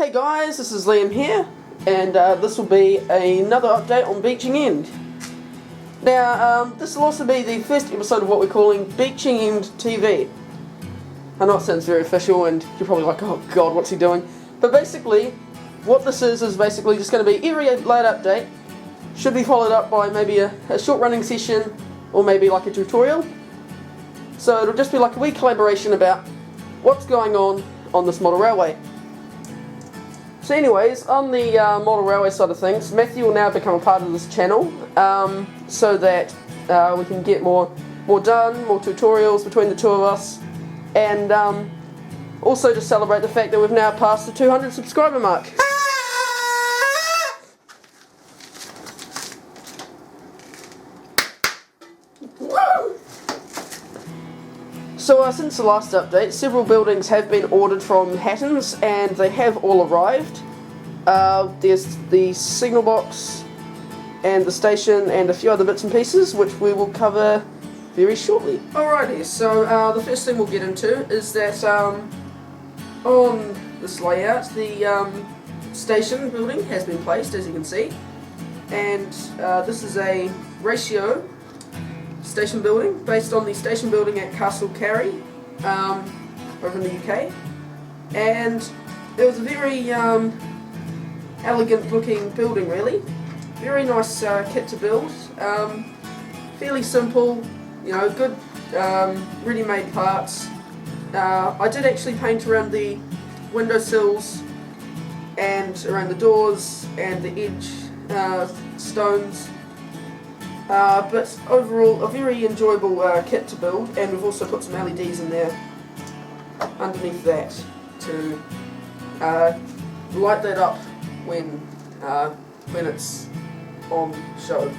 Hey guys, this is Liam here, and this will be another update on Beeching End. Now, this will also be the first episode of what we're calling Beeching End TV. I know it sounds very official, and you're probably like, oh god, what's he doing? But basically, what this is basically just going to be every late update, should be followed up by maybe a short running session, or maybe like a tutorial. So it'll just be like a wee collaboration about what's going on this model railway. So anyways, on the model railway side of things, Matthew will now become a part of this channel, so that we can get more done, more tutorials between the two of us, and also to celebrate the fact that we've now passed the 200 subscriber mark. So since the last update, several buildings have been ordered from Hatton's, and they have all arrived. There's the signal box and the station and a few other bits and pieces, which we will cover very shortly. Alrighty, so the first thing we'll get into is that on this layout, the station building has been placed, as you can see, and this is a ratio station building based on the station building at Castle Carey over in the UK, and it was a very elegant looking building, really. Very nice kit to build, fairly simple, you know, good ready-made parts. I did actually paint around the windowsills and around the doors and the edge stones. But overall, a very enjoyable kit to build, and we've also put some LEDs in there underneath that to light that up when it's on show.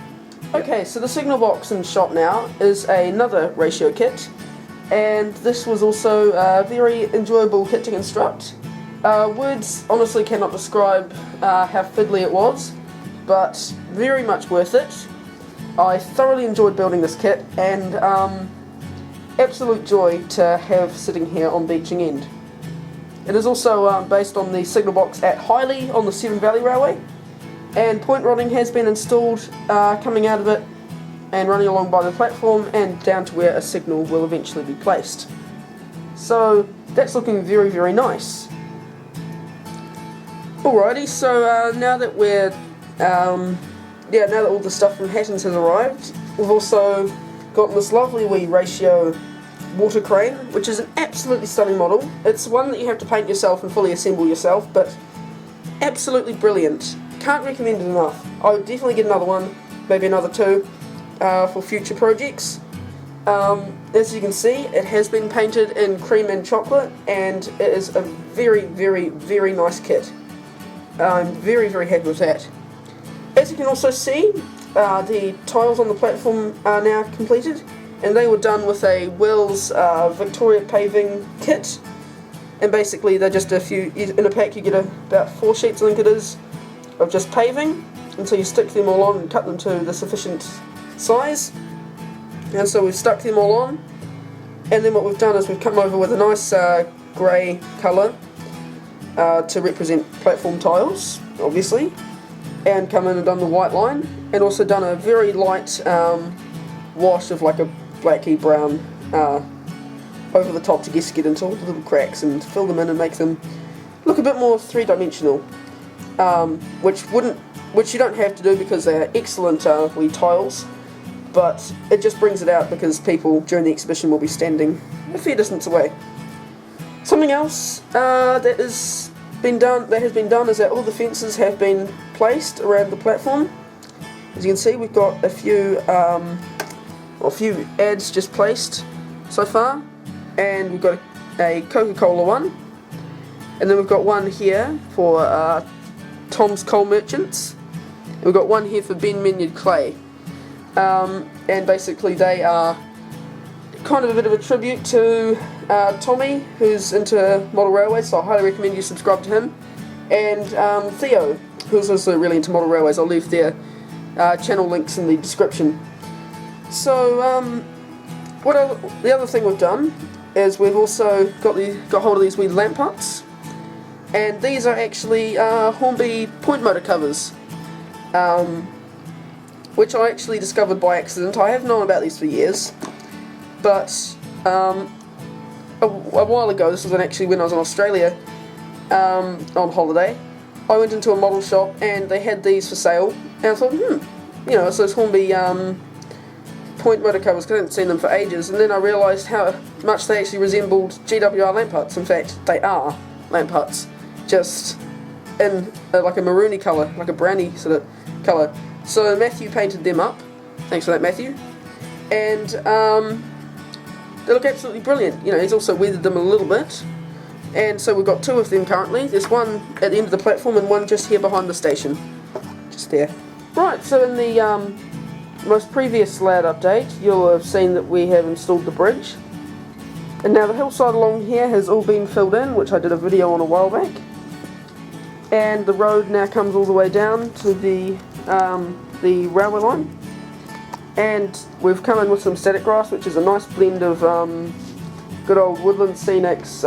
Okay, so the signal box in shop now is another ratio kit, and this was also a very enjoyable kit to construct. Words honestly cannot describe how fiddly it was, but very much worth it. I thoroughly enjoyed building this kit, and absolute joy to have sitting here on Beeching End. It is also based on the signal box at Highley on the Severn Valley Railway, and point rodding has been installed coming out of it and running along by the platform and down to where a signal will eventually be placed. So that's looking very, very nice. Alrighty, so now that we're now that all the stuff from Hatton's has arrived, we've also gotten this lovely wee ratio water crane, which is an absolutely stunning model. It's one that you have to paint yourself and fully assemble yourself, but absolutely brilliant. Can't recommend it enough. I would definitely get another one, maybe another two, for future projects. As you can see, it has been painted in cream and chocolate, and it is a very, very, very nice kit. I'm very, very happy with that. As you can also see, the tiles on the platform are now completed, and they were done with a Wells Victoria paving kit, and basically they're just a few, in a pack you get about 4 sheets, I think it is, of just paving, and so you stick them all on and cut them to the sufficient size, and so we've stuck them all on, and then what we've done is we've come over with a nice grey colour to represent platform tiles, obviously, and come in and done the white line, and also done a very light wash of like a blacky brown over the top to just get into all the little cracks and fill them in and make them look a bit more three-dimensional, which you don't have to do because they're excellent wee tiles, but it just brings it out because people during the exhibition will be standing a fair distance away. Something else that has been done is that all the fences have been placed around the platform. As you can see, we've got a few ads just placed so far, and we've got a Coca-Cola one, and then we've got one here for Tom's Coal Merchants, and we've got one here for Ben Minyard Clay, and basically they are kind of a bit of a tribute to Tommy, who's into model railways, so I highly recommend you subscribe to him, and Theo, who's also really into model railways. I'll leave their channel links in the description. So the other thing we've done is we've also got hold of these wee lamp huts, and these are actually Hornby point motor covers, which I actually discovered by accident. I have known about these for years, but a while ago, this was actually when I was in Australia on holiday, I went into a model shop and they had these for sale, and I thought, you know, it's those Hornby point motor covers, because I hadn't seen them for ages, and then I realised how much they actually resembled GWR lamp huts. In fact, they are lamp huts, just in like a maroony colour, like a brownie sort of colour. So Matthew painted them up, thanks for that, Matthew, and they look absolutely brilliant. You know, he's also weathered them a little bit, and so we've got two of them currently. There's one at the end of the platform and one just here behind the station, just there. Right, so in the most previous layout update, you'll have seen that we have installed the bridge, and now the hillside along here has all been filled in, which I did a video on a while back, and the road now comes all the way down to the railway line, and we've come in with some static grass, which is a nice blend of good old Woodland Scenics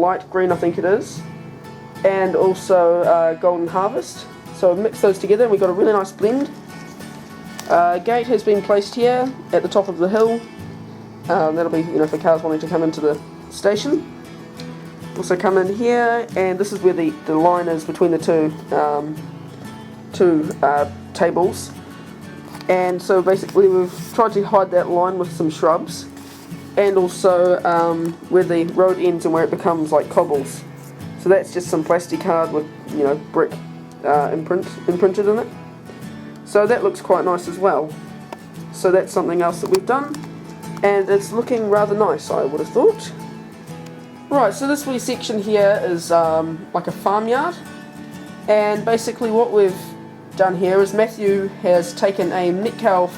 light green, I think it is, and also Golden Harvest. So I've mixed those together and we've got a really nice blend. Gate has been placed here at the top of the hill. That'll be, you know, for cars wanting to come into the station. Also come in here, and this is where the line is between the two tables. And so basically we've tried to hide that line with some shrubs, and also where the road ends and where it becomes like cobbles. So that's just some plastic card with, you know, brick imprinted in it. So that looks quite nice as well. So that's something else that we've done, and it's looking rather nice, I would have thought. Right, so this wee section here is like a farmyard, and basically what we've done here is Matthew has taken a Metcalf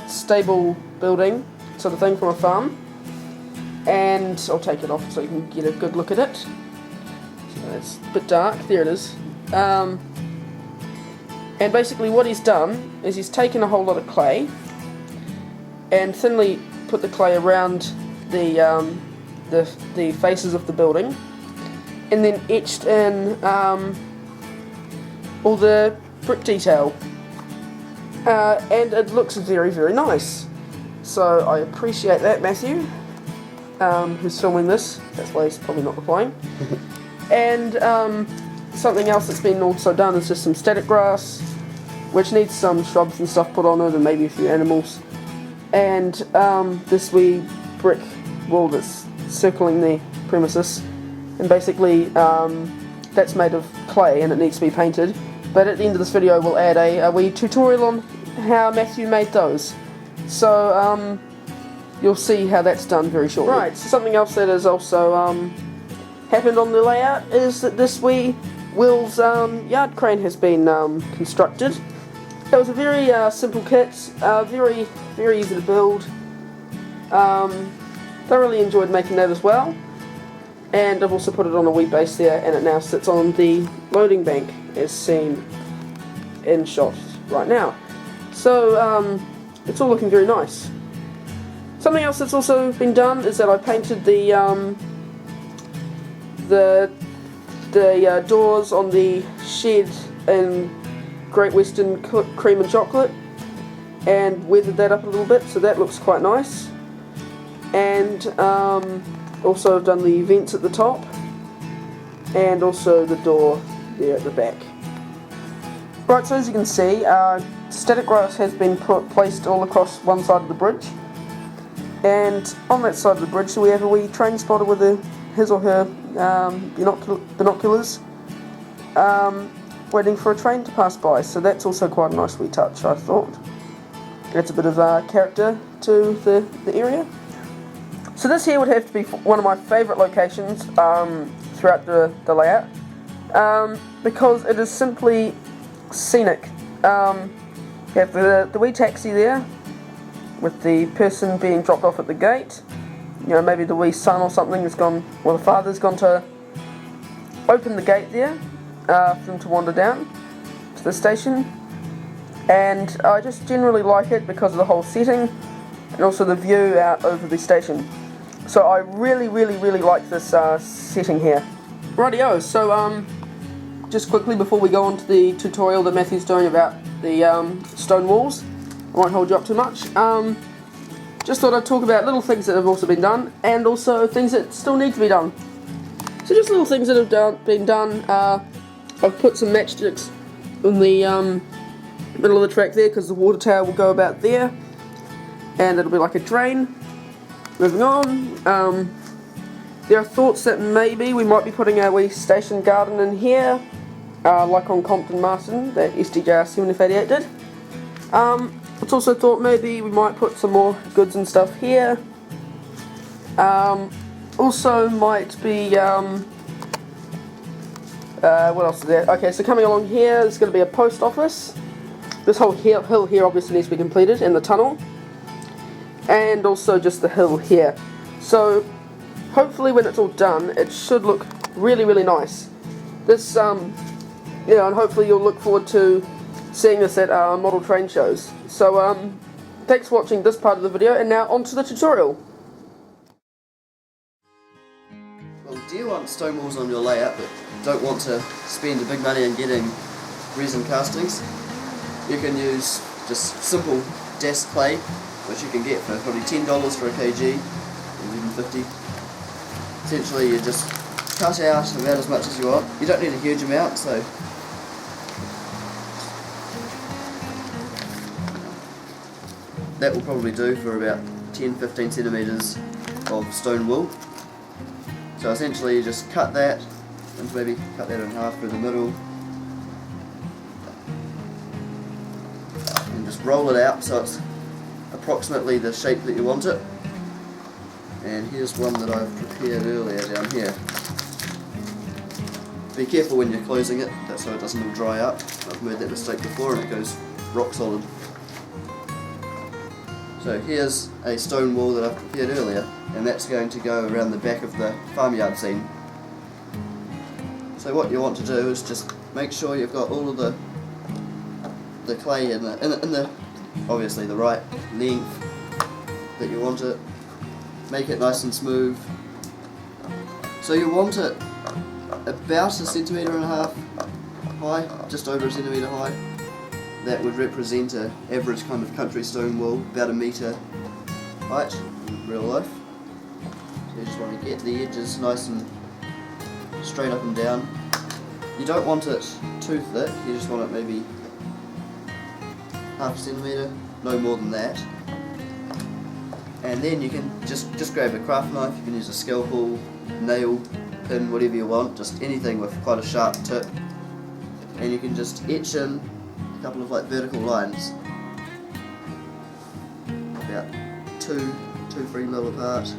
stable building sort of thing from a farm, and I'll take it off so you can get a good look at it. So it's a bit dark, there it is. And basically what he's done is he's taken a whole lot of clay and thinly put the clay around the faces of the building, and then etched in all the brick detail, and it looks very, very nice. So I appreciate that, Matthew, who's filming this. That's why he's probably not replying. And something else that's been also done is just some static grass, which needs some shrubs and stuff put on it, and maybe a few animals. And this wee brick wall that's circling the premises, and basically that's made of clay and it needs to be painted. But at the end of this video we'll add a wee tutorial on how Matthew made those. So you'll see how that's done very shortly. Right, so something else that has also happened on the layout is that this wee Will's yard crane has been constructed. It was a very simple kit, very, very easy to build. Thoroughly enjoyed making that as well. And I've also put it on a wee base there, and it now sits on the loading bank as seen in shot right now. So it's all looking very nice. Something else that's also been done is that I painted the doors on the shed in Great Western cream and chocolate, and weathered that up a little bit, so that looks quite nice. And also I've done the vents at the top, and also the door there at the back. Right, so as you can see, static grass has been placed all across one side of the bridge, and on that side of the bridge we have a wee train spotter with his or her binoculars waiting for a train to pass by, so that's also quite a nice wee touch, I thought. Adds a bit of character to the area. So this here would have to be one of my favourite locations throughout the layout, because it is simply scenic. You have the wee taxi there with the person being dropped off at the gate. You know, maybe the wee son or something has gone, well, the father's gone to open the gate there for them to wander down to the station. And I just generally like it because of the whole setting and also the view out over the station. So I really, really, really like this setting here. Rightio, so just quickly before we go on to the tutorial that Matthew's doing about the stone walls, I won't hold you up too much. Just thought I'd talk about little things that have also been done, and also things that still need to be done. So just little things that have been done. I've put some matchsticks in the middle of the track there, because the water tower will go about there, and it'll be like a drain. Moving on, there are thoughts that maybe we might be putting a wee station garden in here, like on Compton Martin, that SDJR 7588 did. It's also thought maybe we might put some more goods and stuff here. Also might be, what else is there? Okay, so coming along here, there's going to be a post office. This whole hill here obviously needs to be completed, and the tunnel. And also just the hill here. So, hopefully when it's all done, it should look really, really nice. This, and hopefully you'll look forward to seeing this at model train shows. So, thanks for watching this part of the video, and now on to the tutorial. Well, do you want stone walls on your layout but don't want to spend a big money on getting resin castings? You can use just simple desk clay, which you can get for probably $10 for a kg, or even 50. Essentially you just cut out about as much as you want. You don't need a huge amount, so that will probably do for about 10-15 centimeters of stone wool. So essentially you just cut that, and maybe cut that in half through the middle, and just roll it out so it's approximately the shape that you want it. And here's one that I've prepared earlier down here. Be careful when you're closing it, that's so it doesn't all dry up. I've made that mistake before and it goes rock solid. So here's a stone wall that I've prepared earlier, and that's going to go around the back of the farmyard scene. So what you want to do is just make sure you've got all of the clay in the obviously the right length that you want it. Make it nice and smooth. So you want it about 1.5 centimeters high, just over 1 centimeter high. That would represent an average kind of country stone wall, about 1 meter height in real life. So you just want to get the edges nice and straight up and down. You don't want it too thick, you just want it maybe 0.5 centimeter, no more than that. And then you can just grab a craft knife, you can use a scalpel, nail, pin, whatever you want, just anything with quite a sharp tip. And you can just etch in a couple of like vertical lines, about 2-3 mil apart.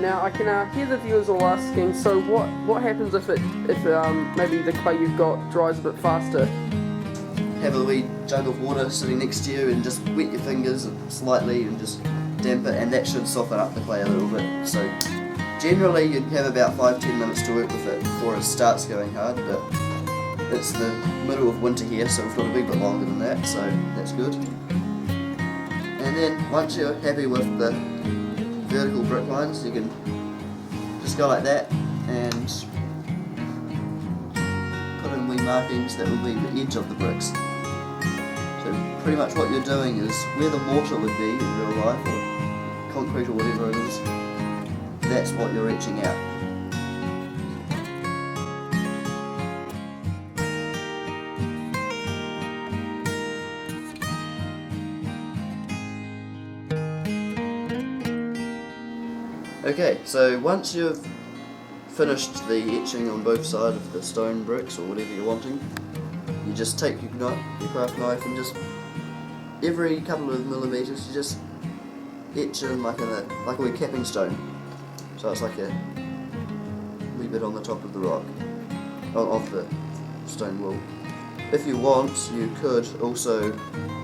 Now I can hear the viewers all asking, so what happens if maybe the clay you've got dries a bit faster? Have a wee jug of water sitting next to you and just wet your fingers slightly and just damp it, and that should soften up the clay a little bit. So generally you'd have about 5-10 minutes to work with it before it starts going hard, but it's the middle of winter here, so we've got a big bit longer than that, so that's good. And then once you're happy with the vertical brick lines, you can just go like that and put in wee markings that will be the edge of the bricks. So pretty much what you're doing is where the mortar would be in real life, or concrete or whatever it is, that's what you're etching out. Okay, so once you've finished the etching on both sides of the stone bricks or whatever you're wanting, you just take your craft knife and just every couple of millimeters you just etch in like a wee capping stone. So it's like a wee bit on the top of the rock, of the stone wall. If you want, you could also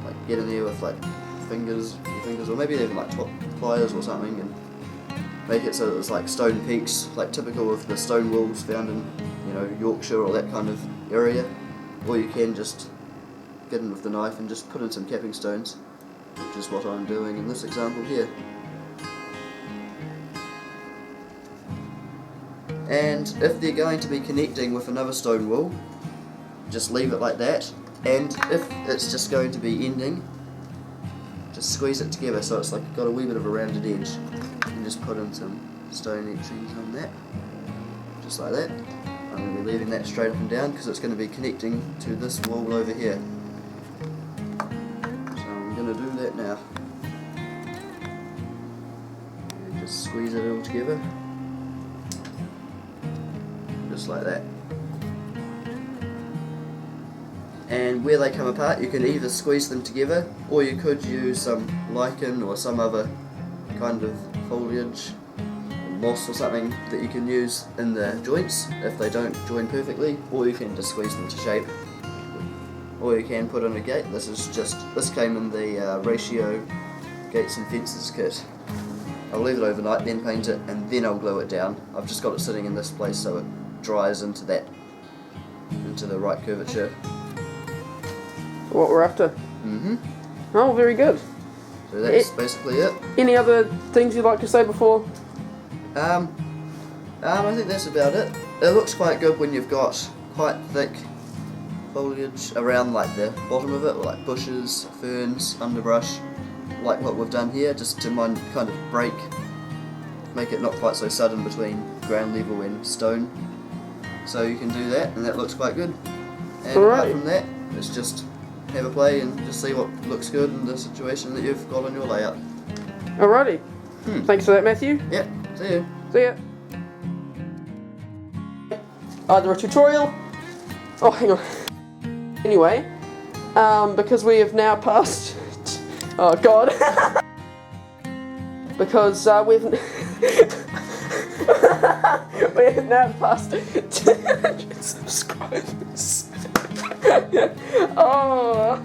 like get in there with like your fingers, or maybe even like top pliers or something, and make it so that it's like stone peaks, like typical of the stone walls found in, Yorkshire or that kind of area. Or you can just get in with the knife and just put in some capping stones, which is what I'm doing in this example here. And if they're going to be connecting with another stone wall, just leave it like that. And if it's just going to be ending, just squeeze it together so it's like got a wee bit of a rounded edge. And just put in some stone etchings on that, just like that. I'm going to be leaving that straight up and down because it's going to be connecting to this wall over here. So I'm going to do that now. And just squeeze it all together, just like that. And where they come apart, you can either squeeze them together, or you could use some lichen or some other kind of foliage, moss or something that you can use in the joints if they don't join perfectly, or you can just squeeze them to shape. Or you can put on a gate. This came in the ratio gates and fences kit. I'll leave it overnight, then paint it, and then I'll glue it down. I've just got it sitting in this place so it dries into the right curvature. What we're after. Mm-hmm. Oh, very good. So that's basically it. Any other things you'd like to say before? I think that's about it. It looks quite good when you've got quite thick foliage around like the bottom of it, or like bushes, ferns, underbrush, like what we've done here, just to kind of make it not quite so sudden between ground level and stone. So you can do that, and that looks quite good. And apart from that, it's just have a play and just see what looks good in the situation that you've got on your layout. Alrighty. Thanks for that, Matthew. Yep, see you. See ya. Either a tutorial. Oh, hang on. Anyway, because we have now passed. Oh God. Because we've we have now passed 200 subscribers. Oh.